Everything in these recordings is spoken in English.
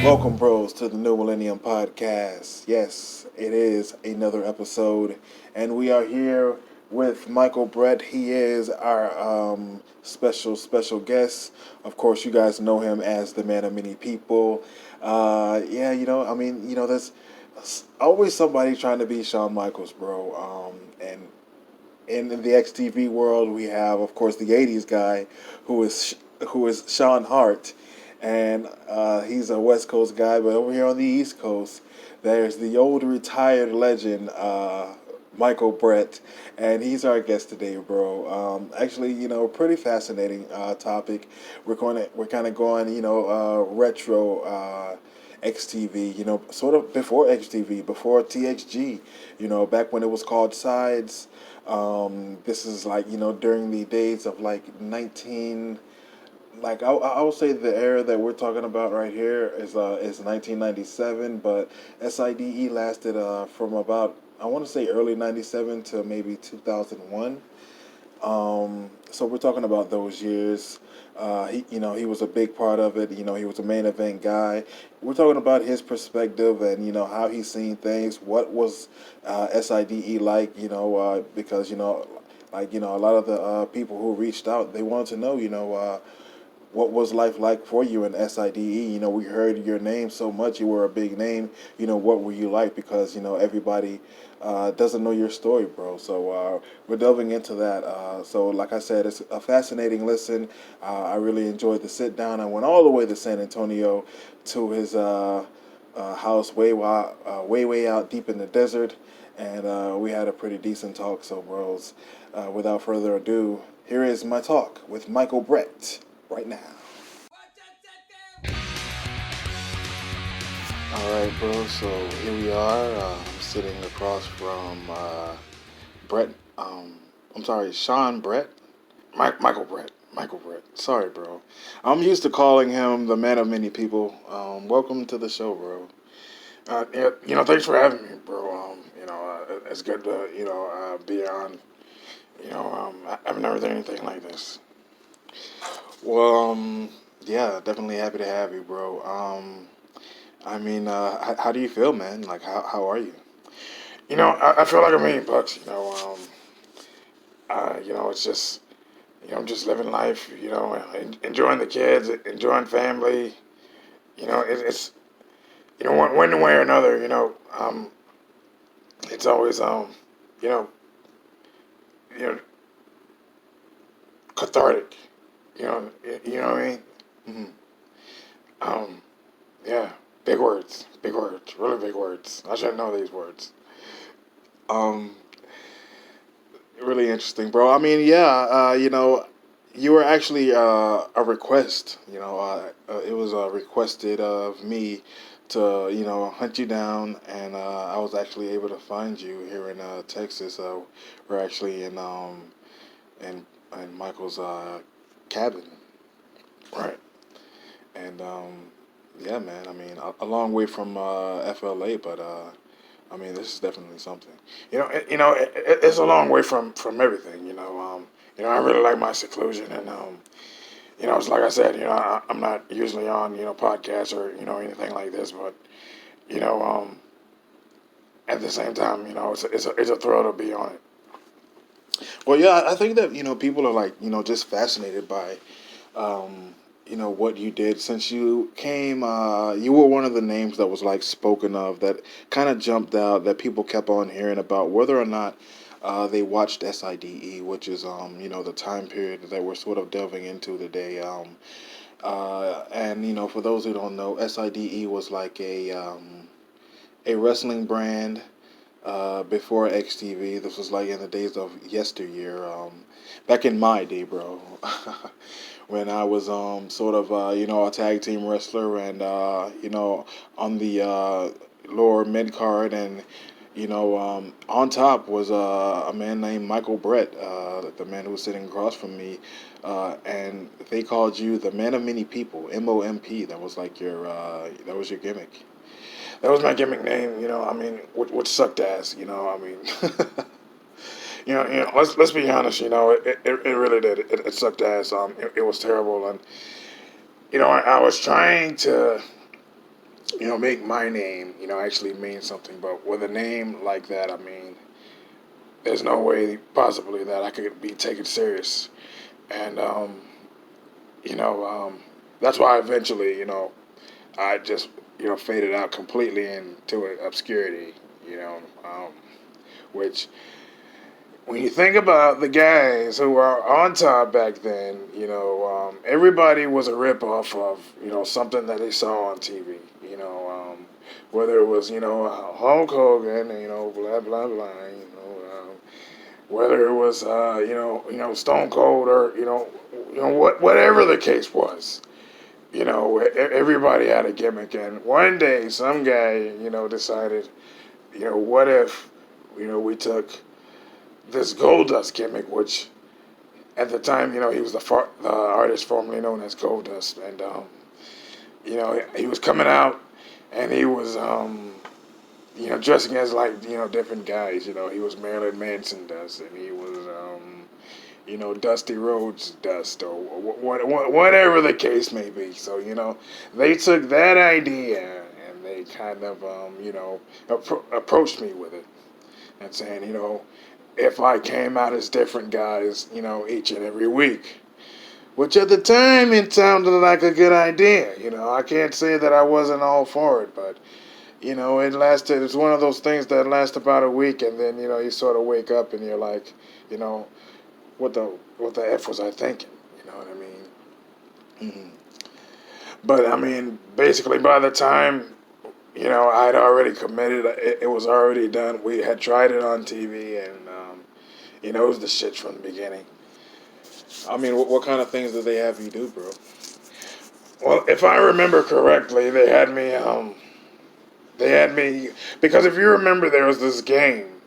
Welcome, bros, to the New Millennium podcast. Yes, it is another episode, and we are here with Michael Brett. He is our special guest. Of course, you guys know him as the man of many people. Yeah, there's always somebody trying to be Shawn Michaels, bro. And in the XTV world, we have, of course, the '80s guy, who is Sean Hart, and he's a West Coast guy. But over here on the East Coast, there's the old retired legend, Michael Brett, and he's our guest today, bro. Actually, pretty fascinating topic. We're kind of going, retro. XTV, sort of before XTV, before TXG, back when it was called Sides. This is like, during the days of like 19, like I would say the era that we're talking about right here is 1997, but SIDE lasted from about, I want to say early 97 to maybe 2001. So we're talking about those years. He was a big part of it. He was a main event guy. We're talking about his perspective and how he's seen things. What was SIDE like? Because a lot of the people who reached out, they wanted to know. What was life like for you in SIDE? We heard your name so much. You were a big name. What were you like? Because, everybody doesn't know your story, bro. So we're delving into that. So, like I said, it's a fascinating listen. I really enjoyed the sit down. I went all the way to San Antonio to his house way out deep in the desert. And we had a pretty decent talk. So, bros, without further ado, here is my talk with Michael Brett right now. All right, bro. So here we are. I'm sitting across from Brett. I'm sorry, Sean Brett. Michael Brett. Michael Brett. Sorry, bro. I'm used to calling him the man of many people. Welcome to the show, bro. Yeah, thanks for having me, bro. It's good to be on. I've never done anything like this. Well, yeah, definitely happy to have you, bro. How do you feel, man? Like, how are you? I feel like a million bucks. It's just, I'm just living life. Enjoying the kids, enjoying family. It's one way or another. It's always you know, you know, cathartic. You know what I mean? hmm Um, yeah, big words, really big words. I should know these words. Um, Really interesting, bro. I mean, yeah, you were actually a request. It was requested of me to, hunt you down, and I was actually able to find you here in Texas. We're actually in in Michael's cabin, right? And yeah, man. I mean, a long way from FLA, but I mean, this is definitely something. It's a long way from everything. I really like my seclusion, and it's like I said, I'm not usually on podcasts or anything like this, but you know, um, at the same time, it's a thrill to be on it. Well, yeah, I think that people are like just fascinated by what you did since you came. You were one of the names that was like spoken of that kind of jumped out that people kept on hearing about whether or not they watched SIDE, which is the time period that we're sort of delving into today. And for those who don't know, SIDE was like a wrestling brand before XTV. This was like in the days of yesteryear, back in my day, bro. When I was sort of a tag team wrestler and on the lower mid card and on top was a man named Michael Brett, the man who was sitting across from me, and they called you the man of many people, MOMP. That was like that was your gimmick. That was my gimmick name, I mean, which sucked ass, I mean, let's be honest, it really did. It sucked ass. It was terrible, and I was trying to make my name, actually mean something. But with a name like that, I mean, there's no way possibly that I could be taken serious. And, you know, that's why eventually, I just, faded out completely into obscurity, which when you think about the guys who were on top back then, everybody was a ripoff of, something that they saw on TV. Whether it was, Hulk Hogan, blah blah blah, whether it was, Stone Cold or, whatever the case was. Everybody had a gimmick, and one day some guy, decided, what if, we took this Goldust gimmick, which at the time, he was the artist formerly known as Goldust, and he was coming out, and he was dressing as like different guys. He was Marilyn Manson Dust, and he was Dusty Rhodes Dust, or whatever the case may be. So they took that idea and they kind of approached me with it and saying if I came out as different guys, each and every week. Which at the time it sounded like a good idea. I can't say that I wasn't all for it, but it lasted. It's one of those things that last about a week, and then you sort of wake up and you're like, what the f was I thinking? You know what I mean? But I mean, basically, by the time I'd already committed, it was already done. We had tried it on TV, and it was the shit from the beginning. I mean, what kind of things did they have you do, bro? Well, if I remember correctly, they had me because if you remember, there was this game,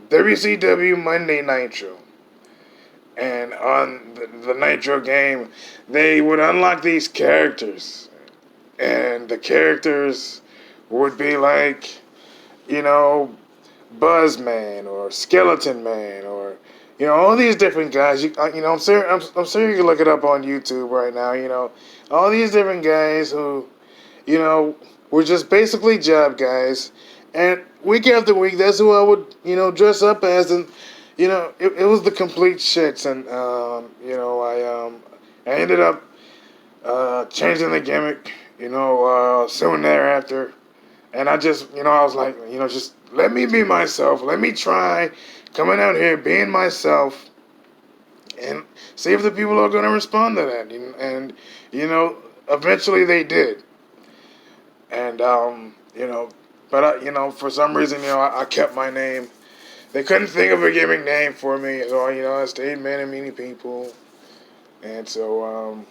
WCW Monday Nitro. And on the Nitro game, they would unlock these characters. And the characters would be like, Buzzman or Skeleton Man or, all these different guys. I'm sure you can look it up on YouTube right now. All these different guys who, were just basically job guys. And week after week, that's who I would, dress up as. And it was the complete shits, and I ended up changing the gimmick, soon thereafter, and I just, I was like, just let me be myself, let me try coming out here being myself, and see if the people are going to respond to that, and eventually they did, and but for some reason, I kept my name. They couldn't think of a gimmick name for me, so I stayed man and many people, and so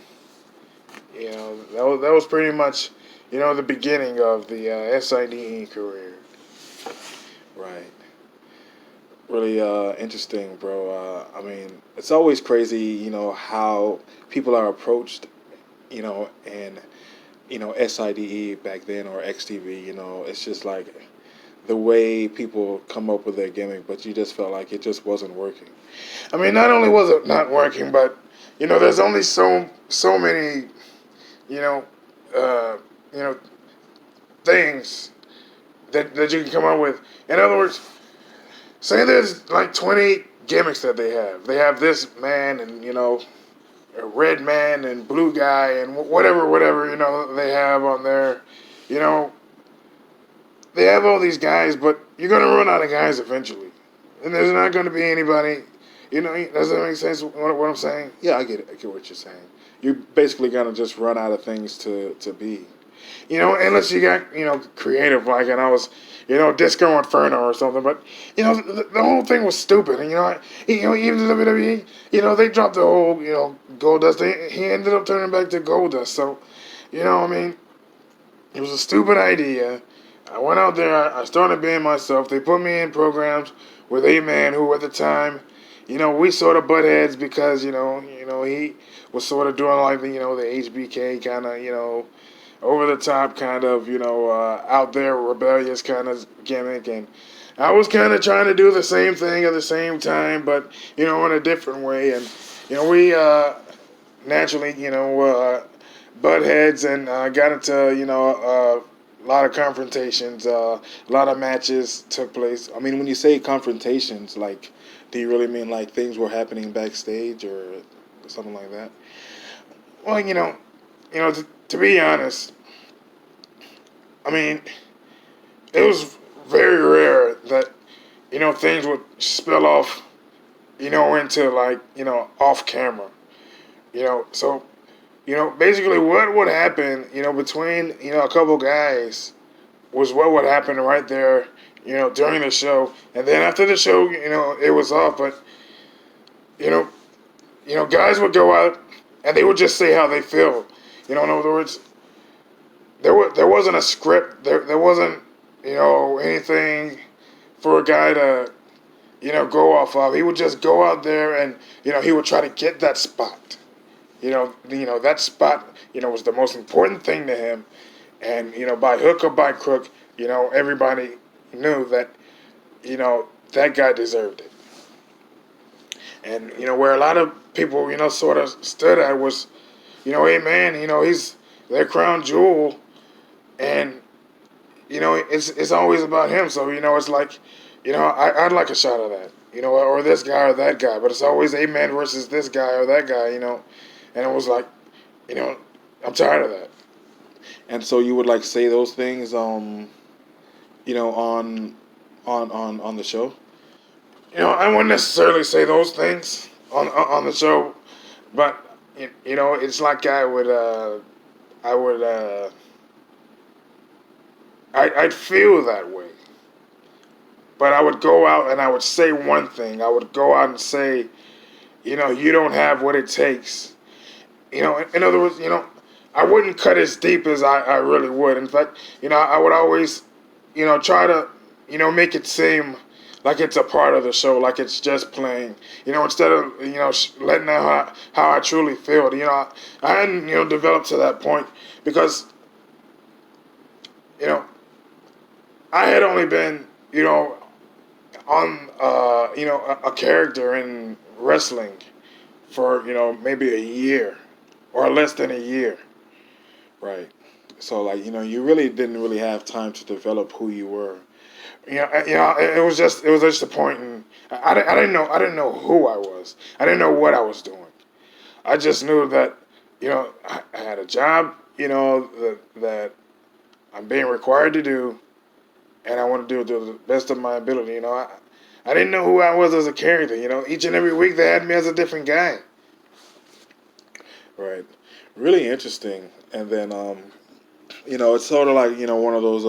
that was pretty much the beginning of the SIDE career. Right. Really interesting, bro. I mean, it's always crazy, how people are approached, and SIDE back then or XTV. It's just like the way people come up with their gimmick, but you just felt like it just wasn't working. I mean, not only was it not working, but there's only so many you know uh, you know things that you can come up with. In other words, say there's like 20 gimmicks that they have. They have this man and a red man and blue guy and whatever they have on there. You know, they have all these guys, but you're gonna run out of guys eventually, and there's not gonna be anybody. Does that make sense? What I'm saying? Yeah, I get it. I get what you're saying. You're basically gonna just run out of things to be. Unless you got creative like, and I was Disco Inferno or something, but the whole thing was stupid, and even the WWE, they dropped the whole Goldust. He ended up turning back to Goldust, so I mean, it was a stupid idea. I went out there, I started being myself. They put me in programs with A-Man, who at the time, we sort of butt heads because he was sort of doing like the HBK kind of over the top kind of out there rebellious kind of gimmick, and I was kind of trying to do the same thing at the same time, but in a different way, and we naturally butt heads and got into a lot of confrontations, a lot of matches took place. I mean, when you say confrontations, like, do you really mean like things were happening backstage or something like that? Well, to be honest, I mean, it was very rare that things would spill off, into like off camera. So basically what would happen, between a couple guys was what would happen right there, during the show, and then after the show, it was off. But you know, guys would go out and they would just say how they feel. In other words, there wasn't a script. There wasn't anything for a guy to go off of. He would just go out there and he would try to get that spot. That spot was the most important thing to him, and by hook or by crook, everybody knew that that guy deserved it. And where a lot of people sort of stood at was, hey man, he's their crown jewel, and it's always about him. So it's like, I'd like a shot of that, or this guy or that guy, but it's always a man versus this guy or that guy, and it was like, I'm tired of that. And so you would like say those things, on on the show. I wouldn't necessarily say those things on the show, but it's like I would, I'd feel that way. But I would go out and I would say one thing. I would go out and say, you don't have what it takes. In other words, I wouldn't cut as deep as I really would. In fact, I would always, try to, make it seem like it's a part of the show, like it's just playing. Instead of, letting out how I truly feel. I hadn't, developed to that point because, I had only been, on, a character in wrestling for, maybe a year or less than a year. Right. So like you really didn't really have time to develop who you were. It was just a point, and I didn't know who I was. I didn't know what I was doing. I just knew that, I had a job, that I'm being required to do, and I want to do it to the best of my ability. I didn't know who I was as a character. Each and every week they had me as a different guy. Right. Really interesting. And then it's sort of like one of those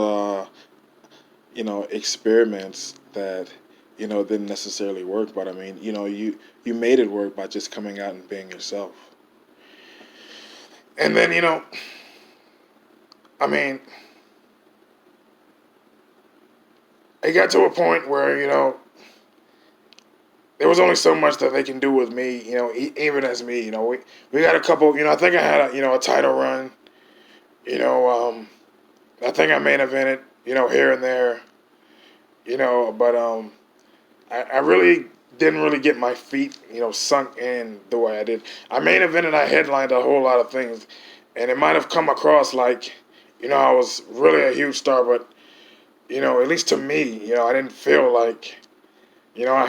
experiments that didn't necessarily work, but I mean you made it work by just coming out and being yourself. And then I mean, it got to a point where there was only so much that they can do with me, even as me. We got a couple. I think I had a title run. I think I main evented, here and there. But I really didn't really get my feet, sunk in the way I did. I main evented, I headlined a whole lot of things, and it might have come across like, I was really a huge star, but at least to me, I didn't feel like, I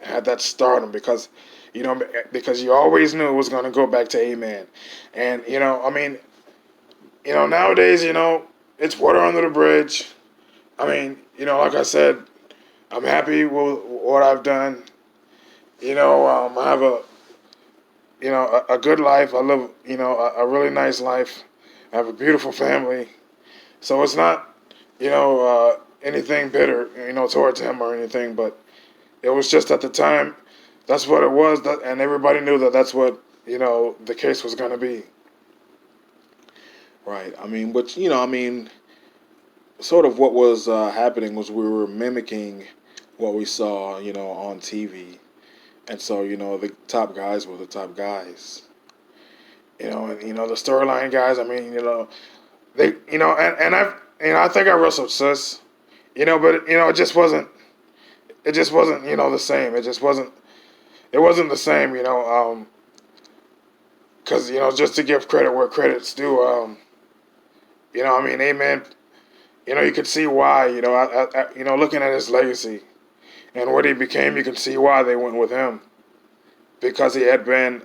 had that stardom because you always knew it was going to go back to Amen. And, I mean, nowadays, it's water under the bridge. I mean, like I said, I'm happy with what I've done. I have a good life. I live, a really nice life. I have a beautiful family. So it's not, anything bitter, towards him or anything, but it was just at the time, that's what it was, and everybody knew that that's what, the case was going to be. Right. I mean, but sort of what was happening was we were mimicking what we saw, on TV, and so the top guys were the top guys. And the storyline guys. I mean, they, I think I wrestled Sus, but it just wasn't. It just wasn't, the same. It just wasn't. It wasn't the same, because just to give credit where credit's due. I mean, Amen you could see why. Looking at his legacy and what he became, you can see why they went with him because he had been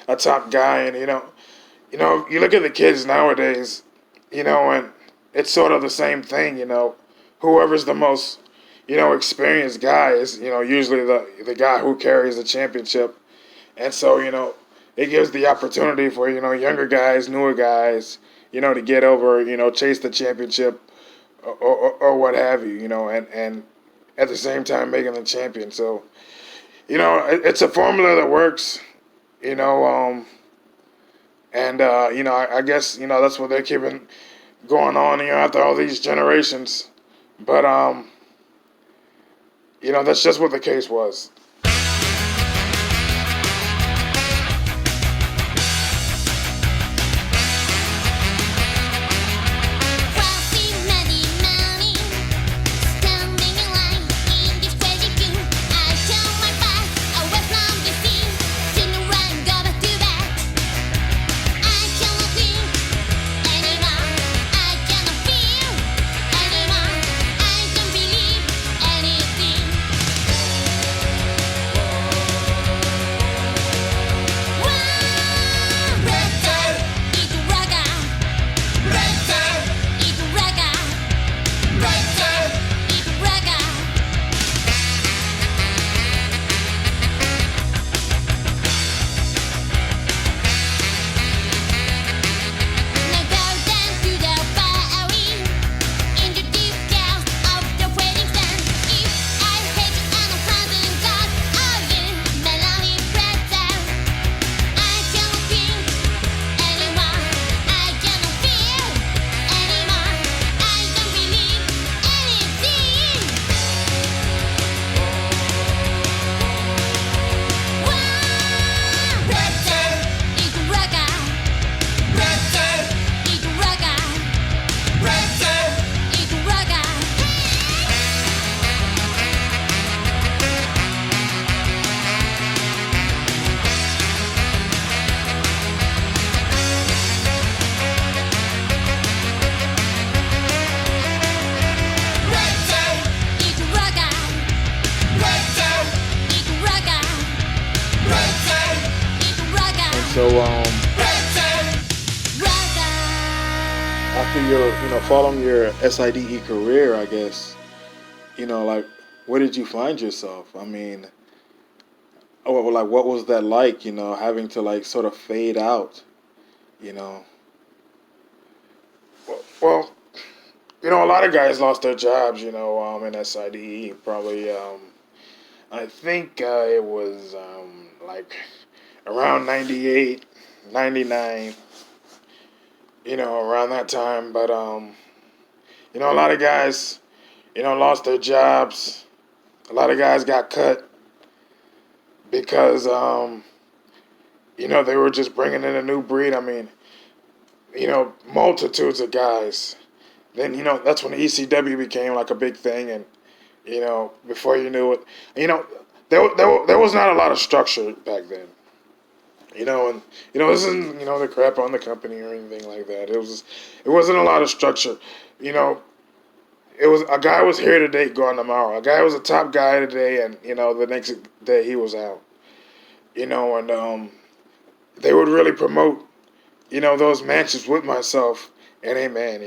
a top guy. And you look at the kids nowadays, and it's sort of the same thing. Whoever's the most experienced guy is usually the guy who carries the championship, and so it gives the opportunity for younger guys, newer guys, to get over, chase the championship or what have you, and at the same time making the champion. So it's a formula that works, you know, and I guess that's what they're keeping going on, after all these generations. But that's just what the case was. So after your following your SIDE career, I guess, like, where did you find yourself? I mean, what was that like? Having to like sort of fade out. You know. Well, a lot of guys lost their jobs. In SIDE probably. I think it was like around 98, 99, around that time. But, a lot of guys, lost their jobs. A lot of guys got cut because, they were just bringing in a new breed. I mean, multitudes of guys. Then, that's when the ECW became like a big thing. And, before you knew it, there was not a lot of structure back then. And this isn't the crap on the company or anything like that. It wasn't a lot of structure. It was a guy was here today, gone tomorrow. A guy was a top guy today, and the next day he was out. And they would really promote those matches with myself and Amen.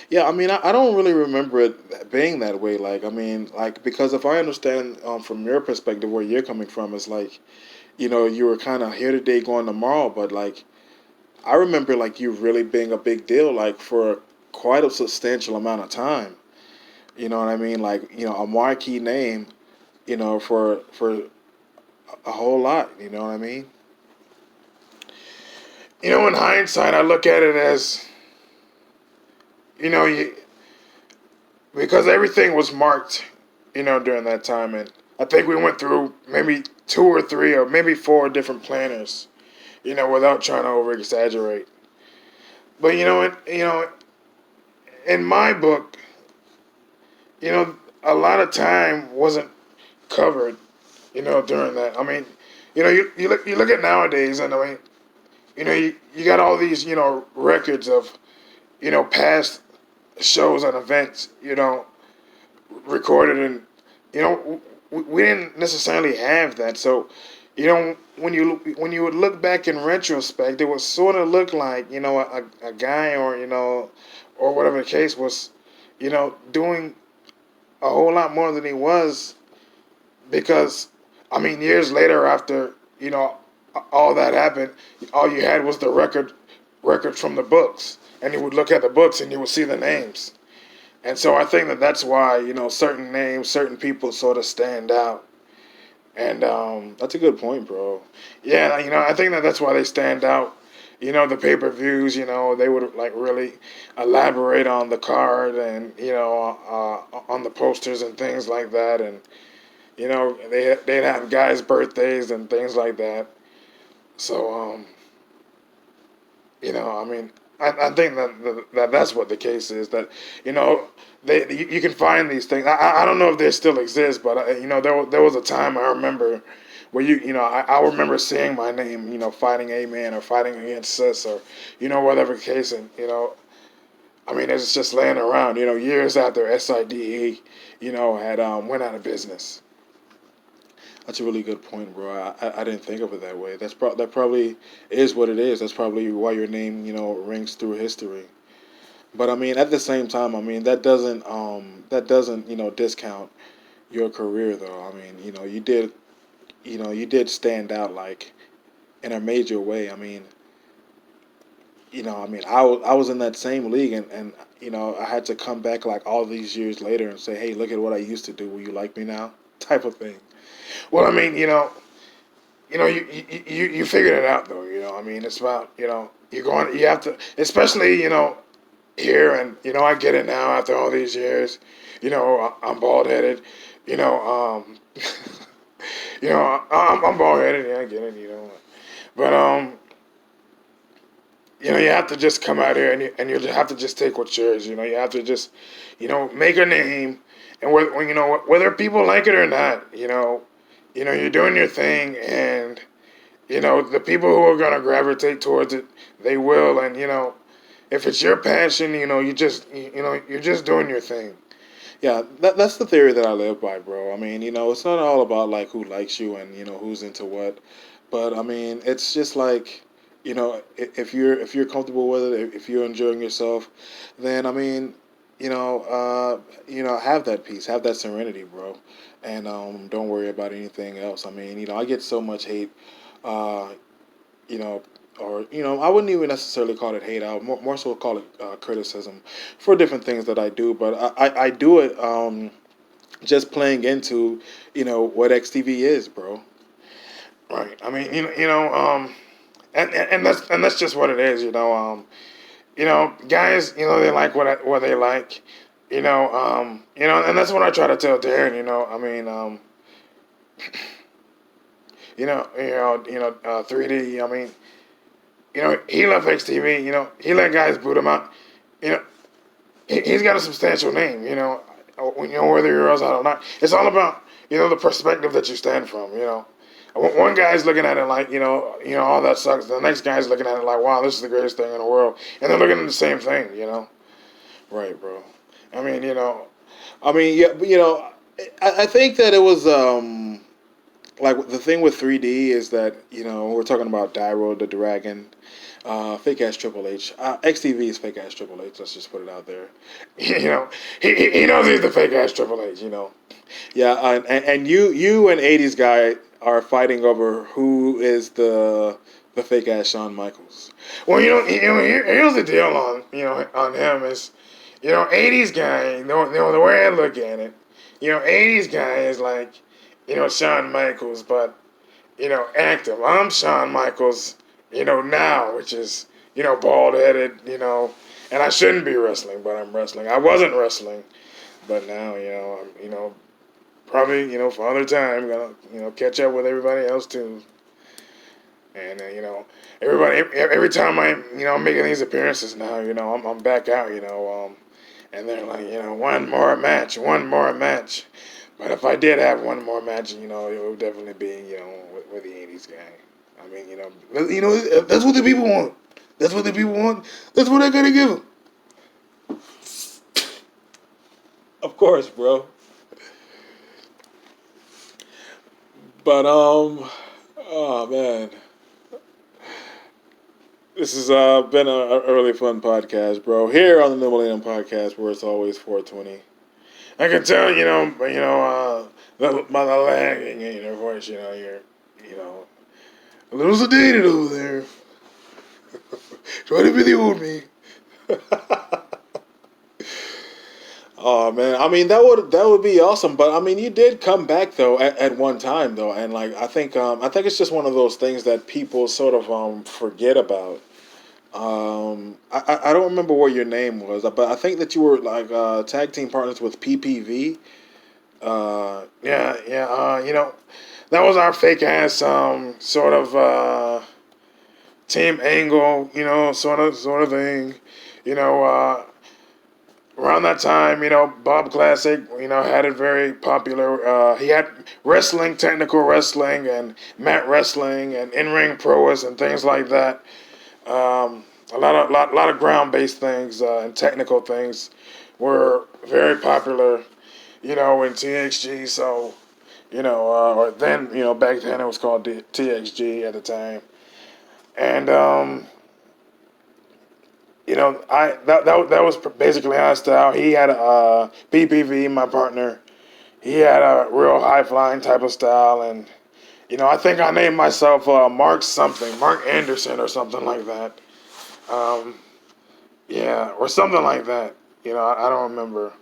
Yeah, I mean, I don't really remember it being that way. Like, I mean, like, because if I understand from your perspective where you're coming from, it's like, you were kind of here today, going tomorrow. But like, I remember like you really being a big deal, like for quite a substantial amount of time. You know what I mean? Like, a marquee name, for a whole lot. You know what I mean? In hindsight, I look at it as, because everything was marked, during that time. And I think we went through maybe 2 or 3 or maybe 4 different planners, without trying to over exaggerate. But, in my book, a lot of time wasn't covered, during that. I mean, you look at nowadays, and I mean, you got all these, records of, past shows and events, recorded, and we didn't necessarily have that. So, when you would look back in retrospect, it would sort of look like a guy, or or whatever the case was, doing a whole lot more than he was, because I mean, years later, after all that happened, all you had was the record from the books, and you would look at the books and you would see the names. And so I think that that's why certain names, certain people sort of stand out. And That's a good point, bro. yeah, I think that that's why they stand out. The pay-per-views, they would like really elaborate on the card, and on the posters and things like that, and they'd have guys' birthdays and things like that. So I mean, I think that that's what the case is. That you can find these things. I don't know if they still exist, but there was a time I remember where I remember seeing my name, fighting a man or fighting against sis, or whatever case, and I mean, it's just laying around, years after SIDE, had went out of business. That's a really good point, bro. I didn't think of it that way. That probably is what it is. That's probably why your name, rings through history. But I mean, at the same time, I mean that doesn't discount your career, though. I mean, you did stand out like in a major way. I mean, I was in that same league, and I had to come back like all these years later and say, hey, look at what I used to do. Will you like me now? Type of thing. Well, I mean, you figured it out though. I mean, it's about you have to, especially here, and I get it now after all these years. I'm bald headed. You know, um, I'm bald headed. Yeah, I get it. But you have to just come out here, and you have to just take what's yours. You have to just make a name, and whether people like it or not, you're doing your thing, and the people who are gonna gravitate towards it, they will, and if it's your passion, you're just doing your thing. Yeah, that's the theory that I live by, bro. I mean, it's not all about like who likes you and who's into what, but I mean, it's just like, if you're comfortable with it, if you're enjoying yourself, then I mean, have that peace, have that serenity, bro, and don't worry about anything else. I mean, I get so much hate, uh, you know, or I wouldn't even necessarily call it hate. I would more so call it criticism for different things that I do. But I do it just playing into what XTV is, bro. Right. I mean, and that's just what it is. Guys, they like what they like. And that's what I try to tell Darren. I mean, 3D. I mean, he left XTV. He let guys boot him out. You know, he's got a substantial name. Whether you're else out or not, it's all about the perspective that you stand from. One guy's looking at it like all that sucks. The next guy's looking at it like, wow, this is the greatest thing in the world, and they're looking at the same thing. Right, bro. I mean, I mean, yeah, but, I think that it was like the thing with 3D is that we're talking about Dyro the Dragon, fake ass Triple H. XTV is fake ass Triple H. Let's just put it out there. he knows he's the fake ass Triple H. Yeah, and you and 80s guy are fighting over who is the fake ass Shawn Michaels. Well, here's the deal on him is, 80s guy. The way I look at it, 80s guy is like, Shawn Michaels, but active. I'm Shawn Michaels, now, which is bald headed, and I shouldn't be wrestling, but I'm wrestling. I wasn't wrestling, but now I'm probably for other time gonna catch up with everybody else too. And everybody, every time I'm making these appearances now, I'm back out, and they're like, one more match, one more match. But if I did have one more match, it would definitely be, with the 80s guy. I mean, if that's what the people want. That's what the people want. That's what I gotta give them. Of course, bro. But oh man, this has been a really fun podcast, bro. Here on the Millenium podcast, where it's always 420. I can tell, by the lagging in your voice, you know, a little sedated over there. Try to be the old me. Oh man, I mean that would be awesome. But I mean, you did come back though at one time though, and like I think it's just one of those things that people sort of forget about. I don't remember what your name was, but I think that you were like tag team partners with PPV. Yeah. That was our fake ass sort of team angle, sort of thing. You know, around that time, Bob Classic, had it very popular. He had wrestling, technical wrestling, and mat wrestling, and in-ring prowess, and things like that. A lot of ground-based things and technical things were very popular, in TXG. So, or then, back then it was called TXG at the time, and that was basically our style. He had a PPV, my partner. He had a real high flying type of style, and I think I named myself Mark something, Mark Anderson or something like that. Yeah, or something like that. I don't remember,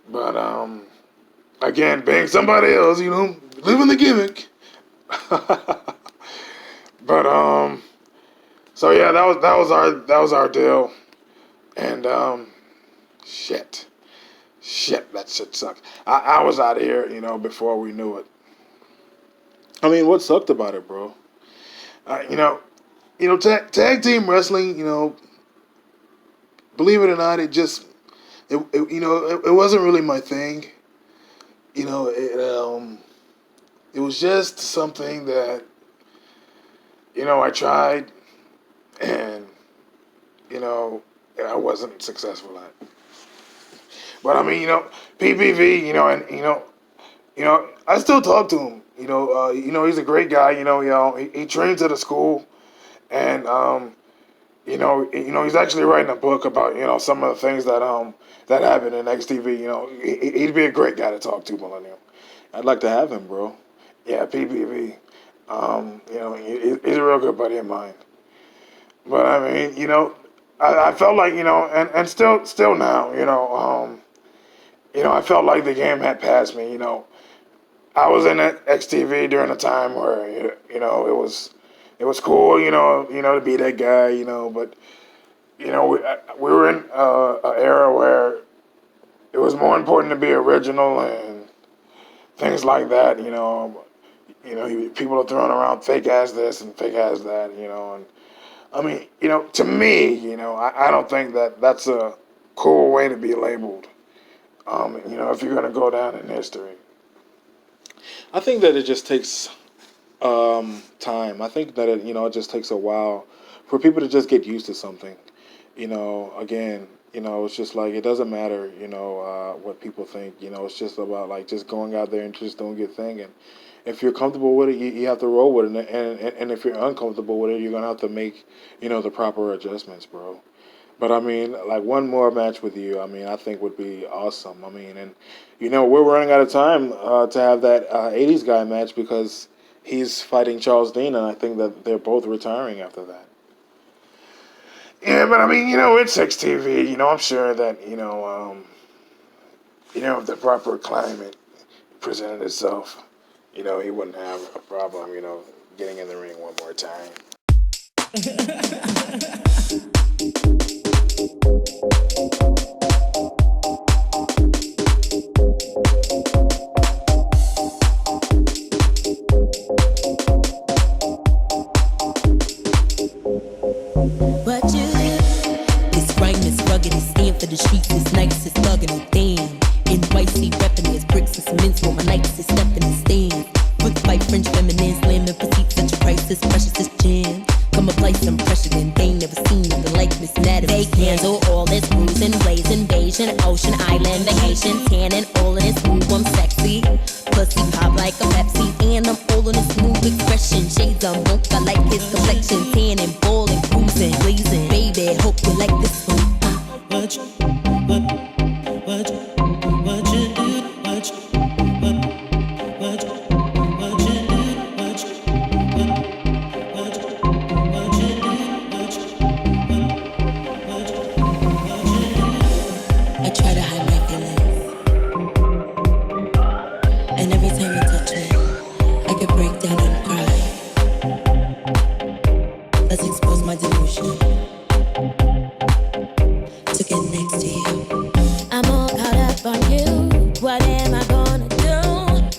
but again, being somebody else, living the gimmick. But so yeah, that was our deal. And shit, that shit sucked. I was out of here, before we knew it. I mean, what sucked about it, bro? Uh, you know, tag team wrestling. Believe it or not, it wasn't really my thing. It was just something that I tried, and I wasn't successful at. But I mean, PPV, I still talk to him. He's a great guy. He trains at a school, and he's actually writing a book about some of the things that happen in XTV. He'd be a great guy to talk to, Millennium. I'd like to have him, bro. Yeah, PPV. He's a real good buddy of mine. But I mean, I felt like and still now, I felt like the game had passed me. I was in XTV during a time where it was cool, to be that guy, but we were in an era where it was more important to be original and things like that. People are throwing around fake ass this and fake ass that, and I mean, to me, I don't think that that's a cool way to be labeled. If you're gonna go down in history. I think that it just takes time. I think that it just takes a while for people to just get used to something. Again, it's just like it doesn't matter, what people think. It's just about like just going out there and just doing your thing. And if you're comfortable with it, you have to roll with it. And if you're uncomfortable with it, you're gonna have to make the proper adjustments, bro. But I mean, like one more match with you, I mean, I think would be awesome. I mean, and we're running out of time to have that '80s guy match because he's fighting Charles Dean, and I think that they're both retiring after that. Yeah, but I mean, it's XTV. I'm sure that if the proper climate presented itself, he wouldn't have a problem, getting in the ring one more time. What you do? This rhyme is rugged, it's stand for the streets, it's nice, it's thuggin' and damn. In white sea reppin', there's bricks and cements where my nights is steppin' and stand. Quick fight French feminine, slamming petite, such a price, this precious, this jam. Come apply some pressure, then they never seen nothing like Miss Natalie. Fake handle all this bruising, blazing, beige ocean island vacation, tanning, all in it smooth, I'm sexy. Pussy pop like a Pepsi, and I'm all in a smooth expression. Shades on mocha like his complexion, tanning, ballin', cruising, blazing. Baby, hope you like this one. What you, what you do, what you, what you do, what you do, what I try to hide my feelings, and every time you touch me, I could break down and cry. Let's expose my delusion to get next to you. I'm all caught up on you. What am I gonna do?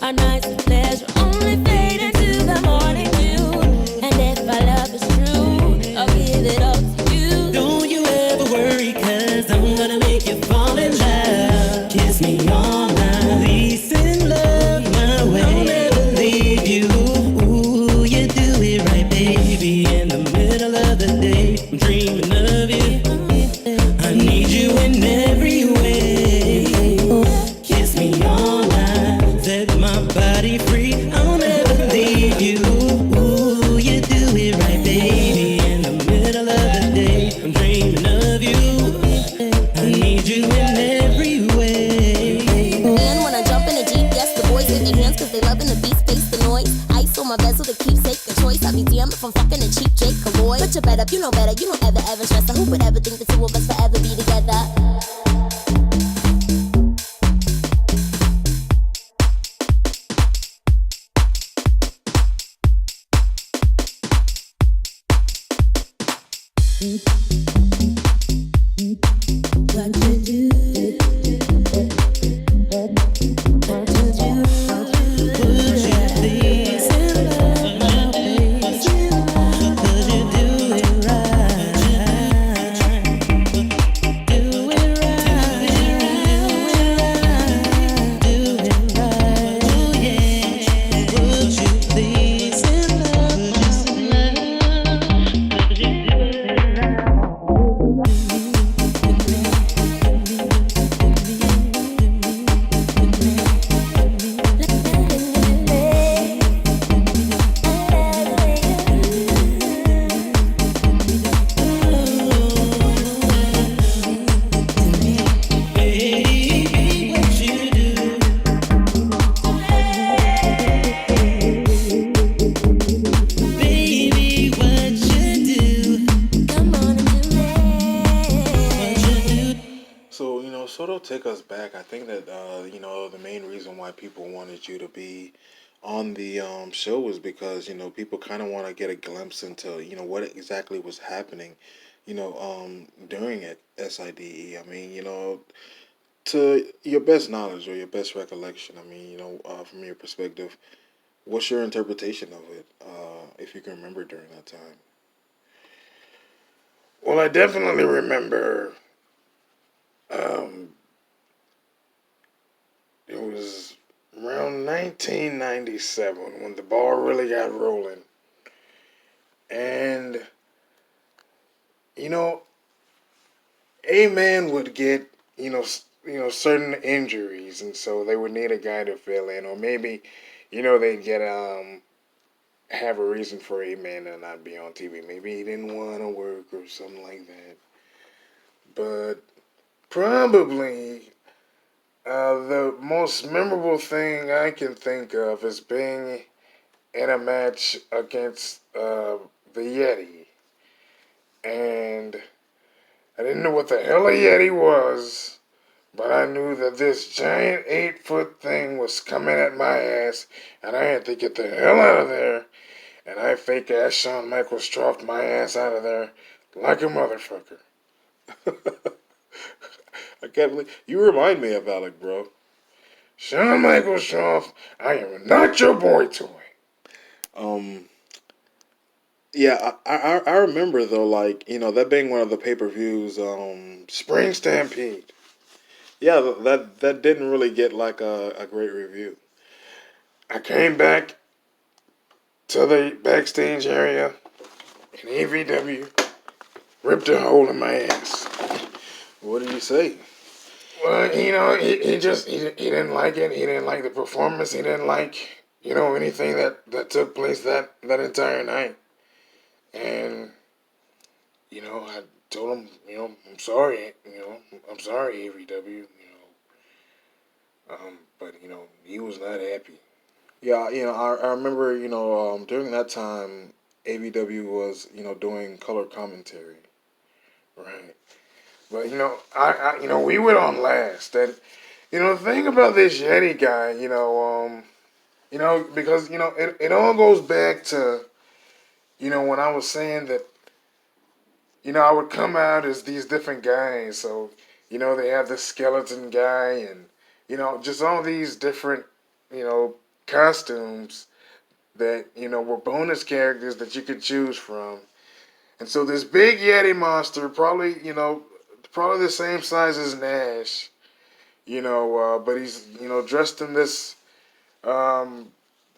Our nights of pleasure only fade into the morning dew. And if our love is true, I'll give it all to you. Don't you ever worry, 'cause I'm gonna make you fall in love. Kiss me all night, peace and love my way. I'll never leave you. Ooh, you do it right, baby. In the middle of the day, I'm dreaming of you. I need you in every way. Kiss me all night, set my body free. I'll never leave you. Ooh, you do it right, baby. In the middle of the day, I'm dreaming of you. I need you in every way. And when I jump in the Jeep, yes, the boys with their hands 'cause they loving the beat, space, the noise. Ice on my bezel to keepsake the choice. I be damned if I'm fucking a cheap Jake Kaloy. Put your bet up, you know better, you don't ever stress. So who would ever think the two of us forever be together? What you do? What you do? Would you please love my face? Could you do it right? Do it right. Do it right. Oh yeah. Would you please love my face? Could you do it right? Baby, what you do? Come on and do it. What you do? So, sort of take us back. I think that, the main reason why people wanted you to be on the show was because, people kind of want to get a glimpse into, what exactly was happening, during it, SIDE. I mean, to your best knowledge or your best recollection, I mean, from your perspective, what's your interpretation of it, if you can remember during that time? Well, I definitely remember um, it was around 1997 when the ball really got rolling. And, a man would get, certain injuries, and so they would need a guy to fill in, or maybe, they'd get have a reason for a man to not be on TV. Maybe he didn't want to work or something like that. But probably the most memorable thing I can think of is being in a match against the Yeti. And I didn't know what the hell a Yeti was, but I knew that this giant 8-foot thing was coming at my ass, and I had to get the hell out of there. And I fake ass Shawn Michaels troughed my ass out of there like a motherfucker. I can't believe you remind me of Alec, bro. Shawn Michaels trough, I am not your boy toy. Yeah, I remember though, like, that being one of the pay-per-views. Spring Stampede. Yeah, that didn't really get like a great review. I came back to the backstage area in AVW, ripped a hole in my ass. What did you say? Well, he didn't like it. He didn't like the performance. He didn't like anything that took place that entire night. And I told him, I'm sorry. I'm sorry, AVW. But he was not happy. Yeah, I remember, during that time, ABW was, doing color commentary. Right. But we went on last, and the thing about this Yeti guy, because it all goes back to when I was saying that I would come out as these different guys. So they have the skeleton guy, and just all these different you know costumes that were bonus characters that you could choose from. And so this big Yeti monster, probably probably the same size as Nash, but he's dressed in this I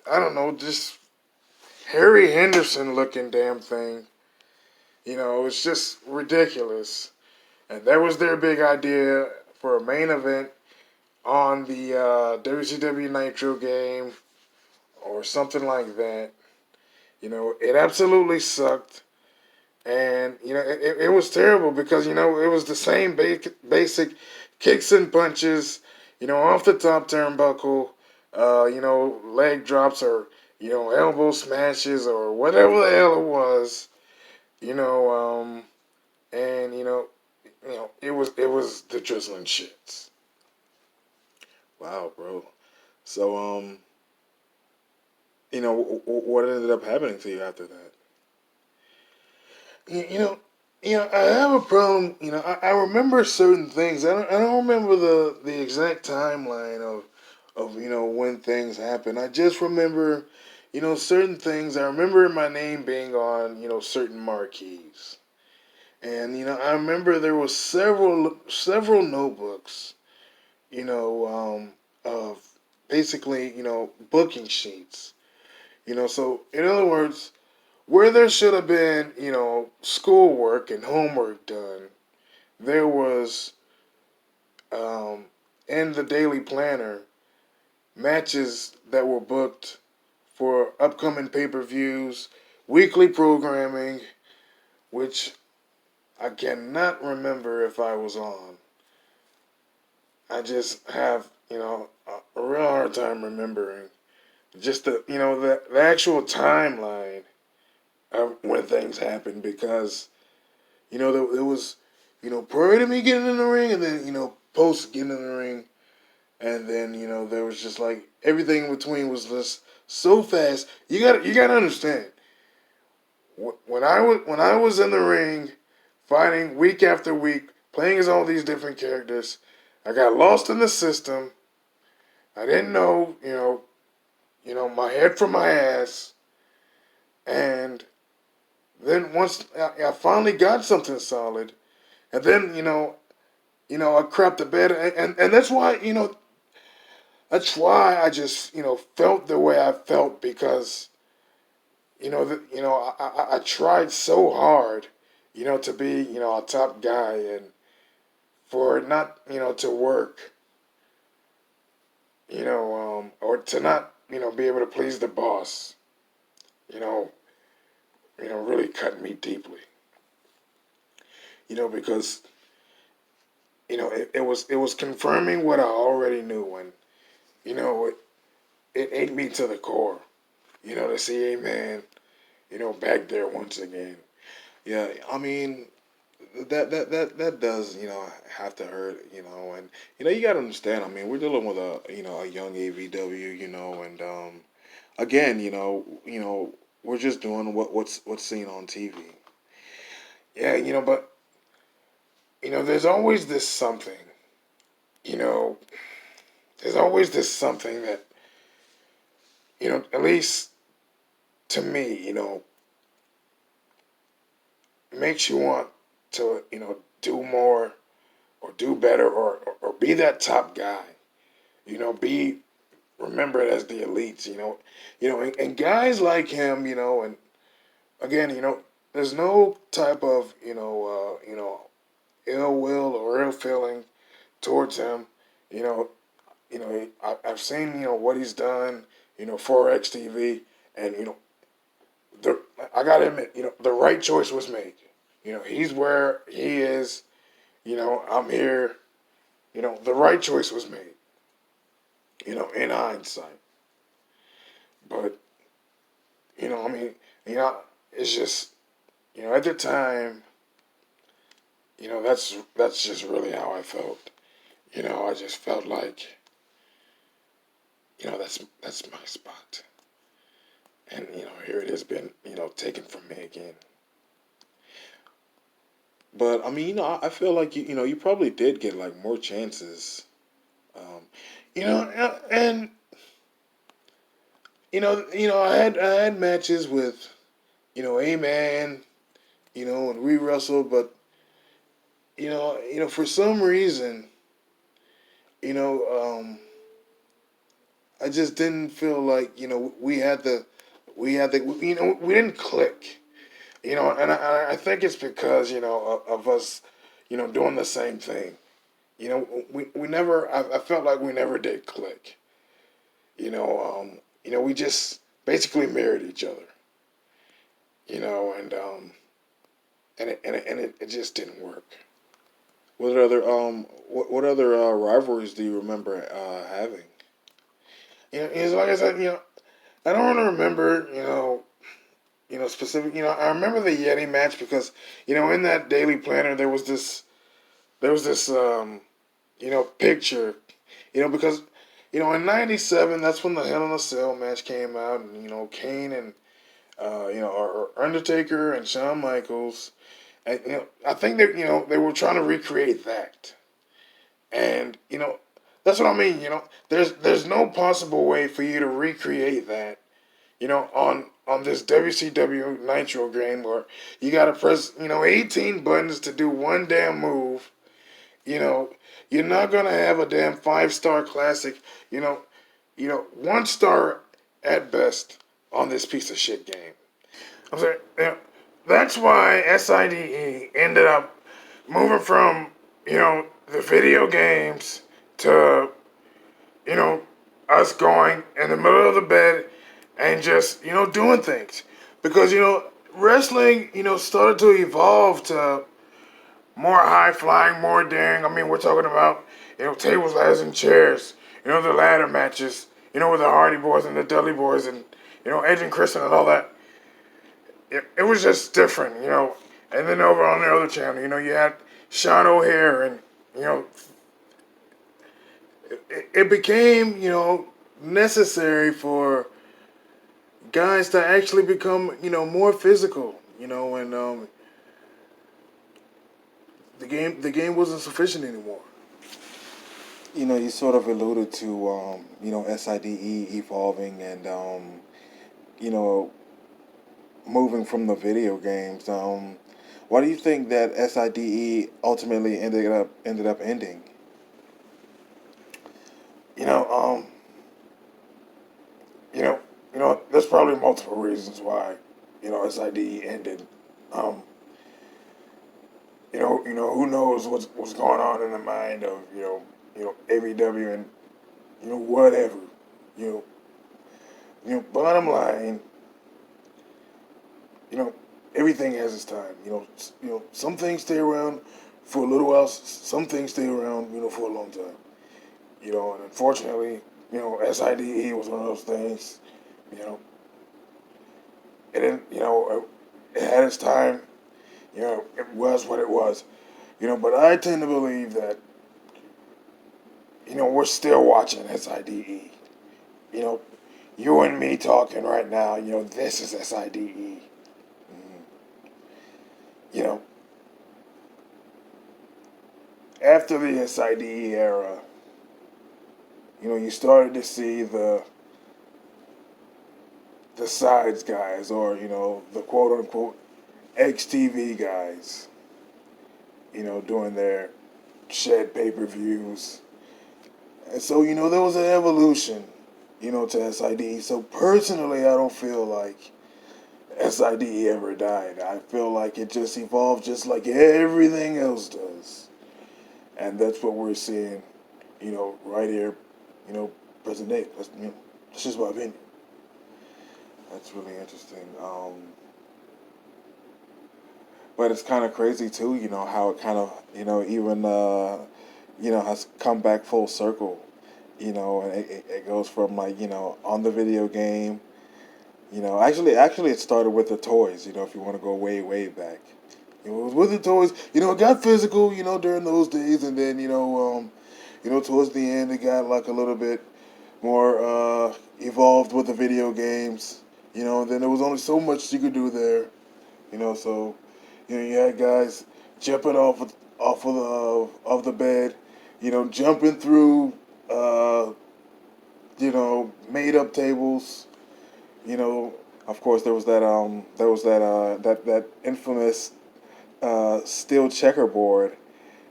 don't know, just Harry Henderson looking damn thing. It's just ridiculous. And that was their big idea for a main event on the WCW Nitro game or something like that. It absolutely sucked. And, it was terrible because, it was the same basic kicks and punches, off the top turnbuckle, leg drops or, elbow smashes or whatever the hell it was, you know, and, it was the drizzling shits. Wow, bro. So, what ended up happening to you after that? You, you know, I have a problem. I remember certain things. I don't remember the exact timeline of when things happen. I just remember, certain things. I remember my name being on, certain marquees. And, I remember there was several notebooks, of basically, booking sheets. So in other words, where there should have been, schoolwork and homework done, there was, um, in the daily planner, matches that were booked for upcoming pay-per-views, weekly programming, which I cannot remember if I was on. I just have, a real hard time remembering just the actual timeline of when things happened because there was prior to me getting in the ring and then post getting in the ring, and then there was just like everything in between was just so fast. You gotta understand when I was in the ring fighting week after week, playing as all these different characters, I got lost in the system. I didn't know my head from my ass, and then once I finally got something solid, and then I crapped the bed, and that's why I just felt the way I felt because I tried so hard to be a top guy and for it not to work or to not be able to please the boss you know really cut me deeply because it was confirming what I already knew, and it ate me to the core to see a man back there once again. Yeah, I mean, that does have to hurt, and you got to understand. I mean, we're dealing with a young AVW, and again, we're just doing what's seen on TV. Yeah, but there's always this something you know there's always this something that at least to me makes you want to do more or do better or be that top guy be remembered as the elites and guys like him and again there's no type of ill will or ill feeling towards him. You know, I've seen what he's done. For XTV, and I gotta admit, the right choice was made. He's where he is. I'm here. The right choice was made. In hindsight, but I mean, it's just at the time, that's just really how I felt. I just felt like, that's my spot. And, here it has been, taken from me again. But I mean, I feel like you probably did get like more chances. Um, And, I had matches with, A-Man, and we wrestled, but, for some reason, you know, um, I just didn't feel like, we didn't click. And I think it's because, of us, doing the same thing. We never, I felt like we never did click. We just basically mirrored each other, and it just didn't work. what other rivalries do you remember having? It's like I said, I don't really remember, specific, I remember the Yeti match because, in that daily planner, there was this picture, because, in '97, that's when the Hell in a Cell match came out, and, Kane and, or Undertaker and Shawn Michaels, and, I think that, they were trying to recreate that. And, that's what I mean, there's no possible way for you to recreate that, on this WCW Nitro game where you got to press, 18 buttons to do one damn move. You know, you're not gonna have a damn 5-star classic. 1 star at best on this piece of shit game. I'm saying, that's why SIDE ended up moving from the video games to you know us going in the middle of the bed and just doing things because wrestling started to evolve to more high flying, more daring. I mean, we're talking about, tables, ladders, and chairs. The ladder matches, with the Hardy Boys and the Dudley Boys and, Edge and Christian and all that. It was just different, And then over on the other channel, you had Sean O'Hare and, it became, necessary for guys to actually become, more physical, and the game wasn't sufficient anymore. You sort of alluded to SIDE evolving and you know moving from the video games. Why do you think that SIDE ultimately ended up ending? You know, um, there's probably multiple reasons why, SID ended. Um, who knows what's going on in the mind of, ABW and, whatever. You bottom line, everything has its time. Some things stay around for a little while. Some things stay around, for a long time. And unfortunately, SIDE was one of those things. You know, it didn't. It had its time. It was what it was. But I tend to believe that, we're still watching SIDE. You and me talking right now. This is SIDE. You know, after the SIDE era, you started to see the sides guys, or the quote unquote XTV guys, doing their shed pay-per-views. And so, there was an evolution, to SID. So personally, I don't feel like SID ever died. I feel like it just evolved just like everything else does. And that's what we're seeing, right here, present day. That's just my opinion. That's really interesting. But it's kind of crazy too, how it kind of, even, has come back full circle, and it goes from like, on the video game, actually it started with the toys, if you want to go way, way back. It was with the toys, it got physical, during those days, and then, towards the end, it got like a little bit more evolved with the video games, and then there was only so much you could do there, so, you had guys jumping off of the bed, jumping through, made up tables, of course there was that infamous steel checkerboard,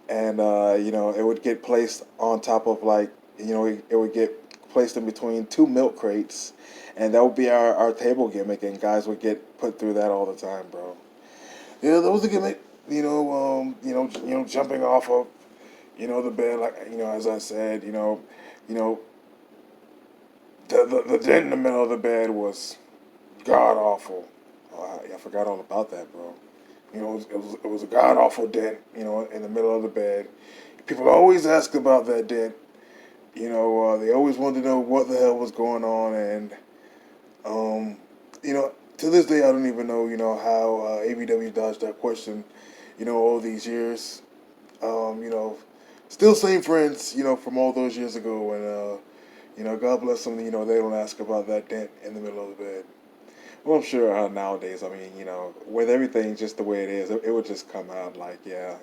and it would get placed on top of like it would get placed in between two milk crates, and that would be our table gimmick, and guys would get put through that all the time, bro. Yeah, that was a gimmick. Jumping off of the bed, like as I said, the dent in the middle of the bed was god awful. Oh, I forgot all about that, bro. It was a god awful dent, in the middle of the bed. People always ask about that dent. They always wanted to know what the hell was going on, and to this day I don't even know, how ABW dodged that question, all these years. Still same friends, from all those years ago, and God bless them, they don't ask about that dent in the middle of the bed. Well, I'm sure nowadays, I mean, with everything just the way it is, it would just come out like, yeah,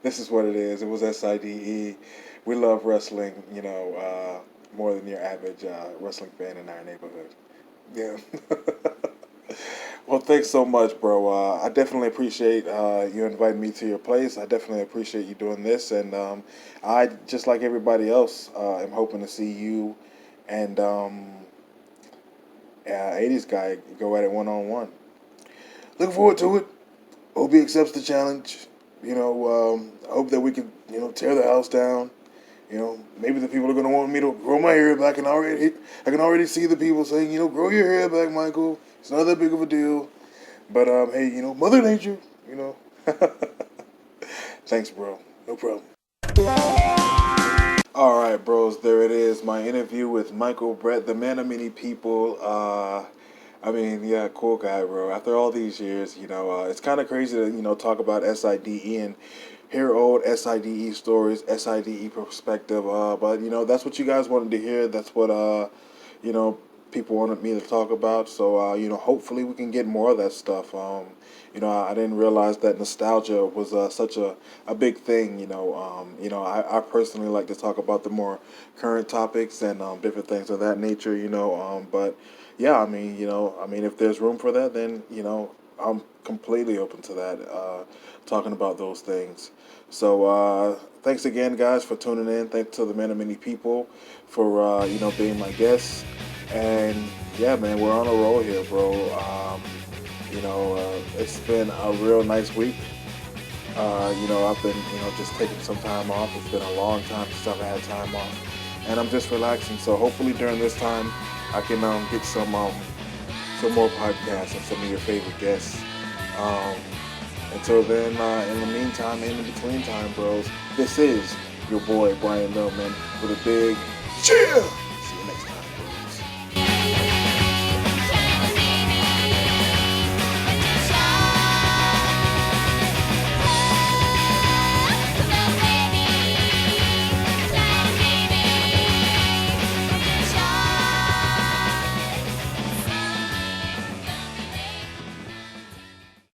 this is what it is. It was SIDE. We love wrestling, more than your average wrestling fan in our neighborhood. Yeah. Well, thanks so much, bro. I definitely appreciate you inviting me to your place. I definitely appreciate you doing this, and I, just like everybody else, am hoping to see you and 80s guy go at it one-on-one. Looking forward to it. Hope he accepts the challenge. I hope that we can, tear the house down. Maybe the people are gonna want me to grow my hair back, and I can already see the people saying, grow your hair back, Michael. It's not that big of a deal. But hey, Mother Nature, Thanks, bro. No problem. All right, bros. There it is. My interview with Michael Brett, the man of many people. Yeah, cool guy, bro. After all these years, it's kind of crazy to talk about SIDE and hear old SIDE stories, SIDE perspective. But that's what you guys wanted to hear. That's what people wanted me to talk about. So hopefully we can get more of that stuff. I didn't realize that nostalgia was such a big thing. I personally like to talk about the more current topics and different things of that nature. But yeah, if there's room for that, then I'm completely open to that. Talking about those things. So thanks again, guys, for tuning in. Thanks to the man of many people for being my guests. And yeah, man, we're on a roll here, bro. It's been a real nice week. I've been, just taking some time off. It's been a long time since I've had time off, and I'm just relaxing. So hopefully during this time, I can get some more podcasts and some of your favorite guests. Until then, in the meantime, in between time, bros, this is your boy Brian Millman with a big cheer.